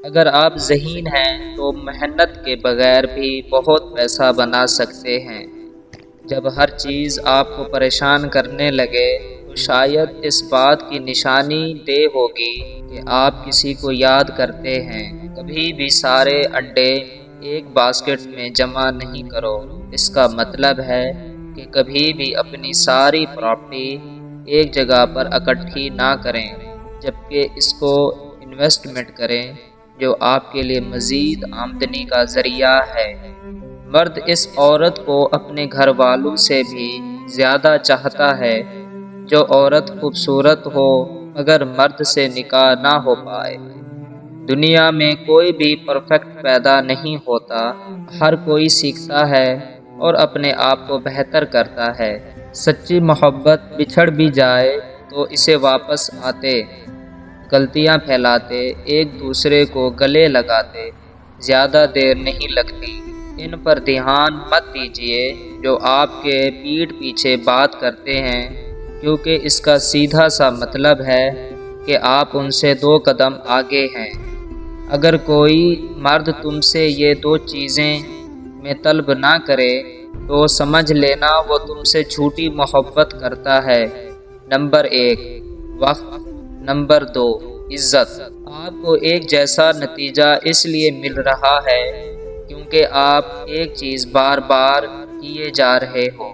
اگر آپ ذہین ہیں تو محنت کے بغیر بھی بہت پیسہ بنا سکتے ہیں۔ جب ہر چیز آپ کو پریشان کرنے لگے تو شاید اس بات کی نشانی دہ ہوگی کہ آپ کسی کو یاد کرتے ہیں۔ کبھی بھی سارے انڈے ایک باسکٹ میں جمع نہیں کرو۔ اس کا مطلب ہے کہ کبھی بھی اپنی ساری پراپرٹی ایک جگہ پر اکٹھی نہ کریں، جبکہ اس کو انویسٹمنٹ کریں جو آپ کے لیے مزید آمدنی کا ذریعہ ہے۔ مرد اس عورت کو اپنے گھر والوں سے بھی زیادہ چاہتا ہے۔ جو عورت خوبصورت ہو مگر مرد سے نکاح نہ ہو پائے۔ دنیا میں کوئی بھی پرفیکٹ پیدا نہیں ہوتا، ہر کوئی سیکھتا ہے اور اپنے آپ کو بہتر کرتا ہے۔ سچی محبت بچھڑ بھی جائے تو اسے واپس آتے، غلطیاں پھیلاتے، ایک دوسرے کو گلے لگاتے، زیادہ دیر نہیں لگتی۔ ان پر دھیان مت دیجیے جو آپ کے پیٹھ پیچھے بات کرتے ہیں، کیونکہ اس کا سیدھا سا مطلب ہے کہ آپ ان سے 2 قدم آگے ہیں۔ اگر کوئی مرد تم سے یہ 2 چیزیں میں طلب نہ کرے تو سمجھ لینا وہ تم سے جھوٹی محبت کرتا ہے۔ نمبر 1 وقت، نمبر 2 عزت۔ آپ کو ایک جیسا نتیجہ اس لیے مل رہا ہے کیونکہ آپ ایک چیز بار بار کیے جا رہے ہو۔